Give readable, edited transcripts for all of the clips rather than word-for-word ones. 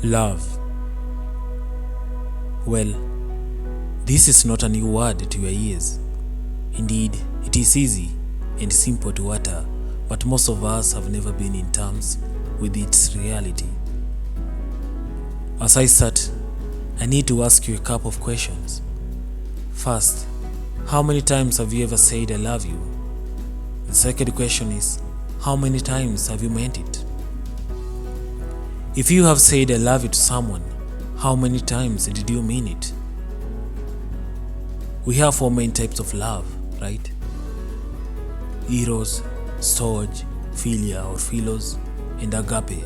Love. Well, this is not a new word to your ears. Indeed, it is easy and simple to utter, but most of us have never been in terms with its reality. As I start, I need to ask you a couple of questions. First, how many times have you ever said I love you? The second question is, how many times have you meant it? If you have said I love you to someone, how many times did you mean it? We have four main types of love, right? Eros, storge, philia or philos, and agape.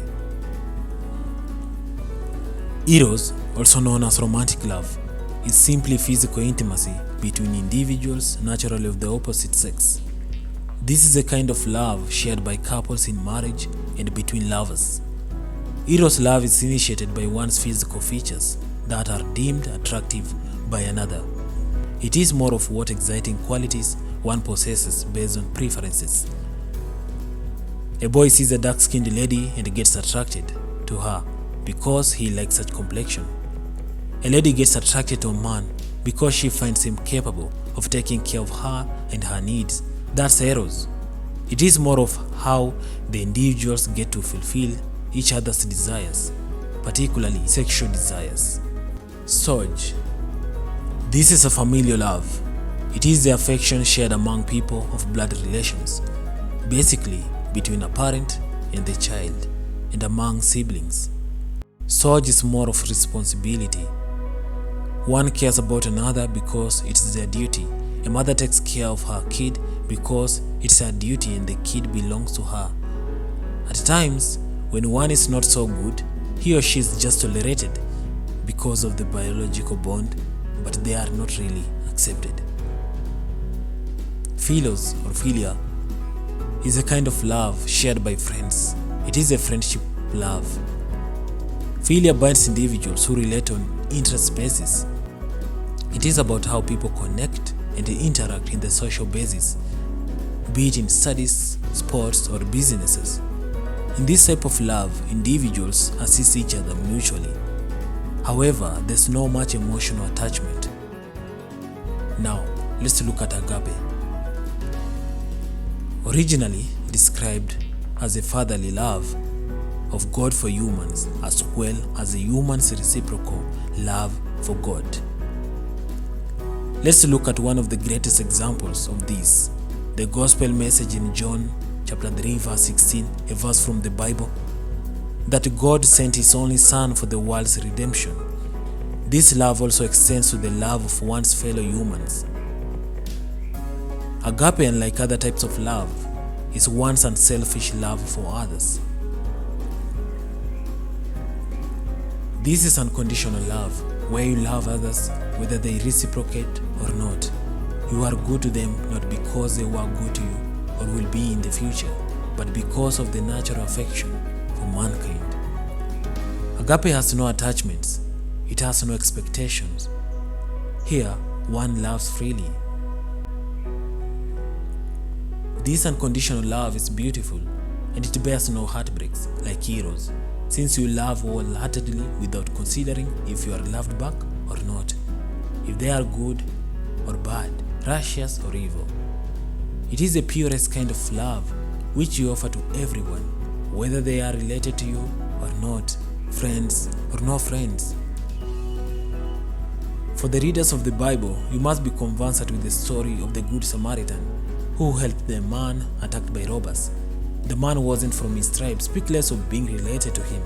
Eros, also known as romantic love, is simply physical intimacy between individuals naturally of the opposite sex. This is a kind of love shared by couples in marriage and between lovers. Eros love is initiated by one's physical features that are deemed attractive by another. It is more of what exciting qualities one possesses based on preferences. A boy sees a dark-skinned lady and gets attracted to her because he likes such complexion. A lady gets attracted to a man because she finds him capable of taking care of her and her needs. That's Eros. It is more of how the individuals get to fulfill each other's desires, particularly sexual desires. Storge. This is a familial love. It is the affection shared among people of blood relations, basically between a parent and the child, and among siblings. Storge is more of responsibility. One cares about another because it is their duty. A mother takes care of her kid because it's her duty and the kid belongs to her. At times, when one is not so good, he or she is just tolerated because of the biological bond, but they are not really accepted. Philos or philia is a kind of love shared by friends. It is a friendship love. Philia binds individuals who relate on interest basis. It is about how people connect and interact in the social basis, be it in studies, sports, or businesses. In this type of love, individuals assist each other mutually. However, there's no much emotional attachment. Now, let's look at agape. Originally described as a fatherly love of God for humans, as well as a human's reciprocal love for God. Let's look at one of the greatest examples of this, the gospel message in John chapter 3 verse 16, a verse from the Bible, that God sent his only son for the world's redemption. This love also extends to the love of one's fellow humans. Agape, unlike other types of love, is one's unselfish love for others. This is unconditional love, where you love others whether they reciprocate or not. You are good to them not because they were good to you or will be in the future, but because of the natural affection for mankind. Agape has no attachments. It has no expectations. Here, one loves freely. This unconditional love is beautiful, and it bears no heartbreaks like Eros, since you love wholeheartedly without considering if you are loved back or not, if they are good or bad, righteous or evil. It is the purest kind of love which you offer to everyone, whether they are related to you or not, friends or no friends. For the readers of the Bible, you must be conversant with the story of the Good Samaritan who helped the man attacked by robbers. The man wasn't from his tribe, speak less of being related to him,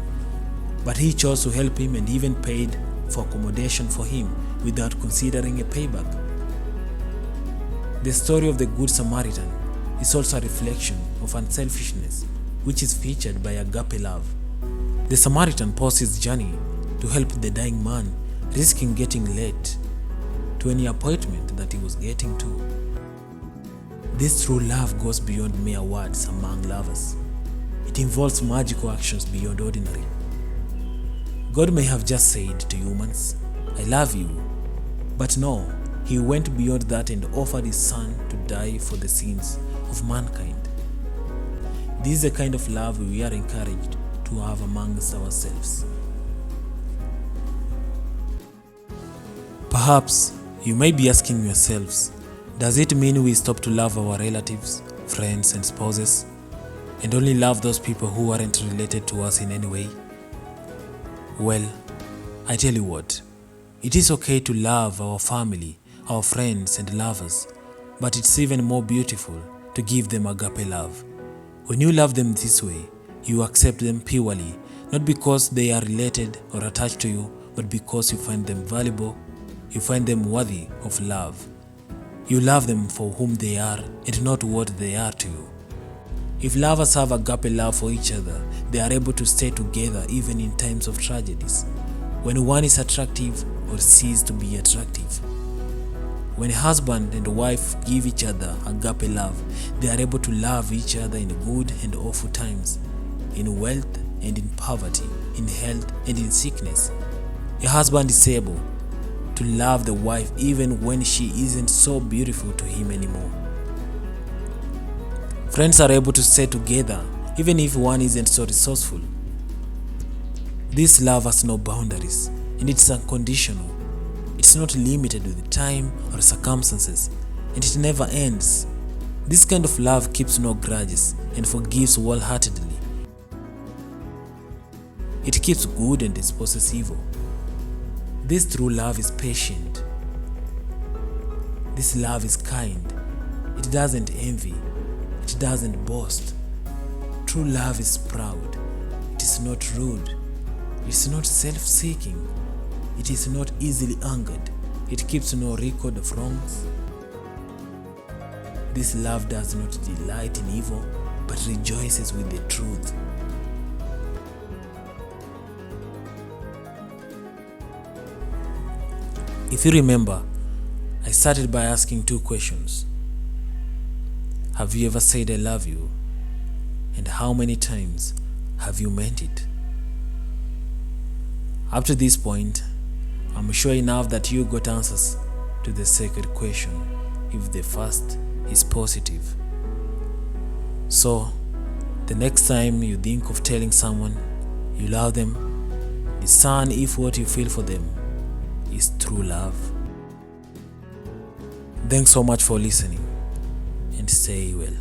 but he chose to help him and even paid for accommodation for him without considering a payback. The story of the Good Samaritan is also a reflection of unselfishness, which is featured by agape love. The Samaritan paused his journey to help the dying man, risking getting late to any appointment that he was getting to. This true love goes beyond mere words among lovers. It involves magical actions beyond ordinary. God may have just said to humans, "I love you," but no, he went beyond that and offered his son to die for the sins of mankind. This is the kind of love we are encouraged to have amongst ourselves. Perhaps you might be asking yourselves, does it mean we stop to love our relatives, friends, and spouses, and only love those people who aren't related to us in any way? Well, I tell you what, it is okay to love our family, our friends, and lovers, but it's even more beautiful to give them agape love. When you love them this way, you accept them purely, not because they are related or attached to you, but because you find them valuable, you find them worthy of love. You love them for whom they are and not what they are to you. If lovers have agape love for each other, they are able to stay together even in times of tragedies, when one is attractive or ceases to be attractive. When husband and wife give each other agape love, they are able to love each other in good and awful times, in wealth and in poverty, in health and in sickness. A husband is able to love the wife even when she isn't so beautiful to him anymore. Friends are able to stay together even if one isn't so resourceful. This love has no boundaries and it's unconditional. It's not limited with time or circumstances, and it never ends. This kind of love keeps no grudges and forgives wholeheartedly. It keeps good and disposes evil. This true love is patient. This love is kind. It doesn't envy. It doesn't boast. True love is proud. It is not rude. It is not self-seeking. It is not easily angered. It keeps no record of wrongs. This love does not delight in evil, but rejoices with the truth. If you remember, I started by asking two questions. Have you ever said I love you? And how many times have you meant it? Up to this point, I'm sure enough that you got answers to the second question, if the first is positive. So, the next time you think of telling someone you love them, discern if what you feel for them is true love. Thanks so much for listening, and stay well.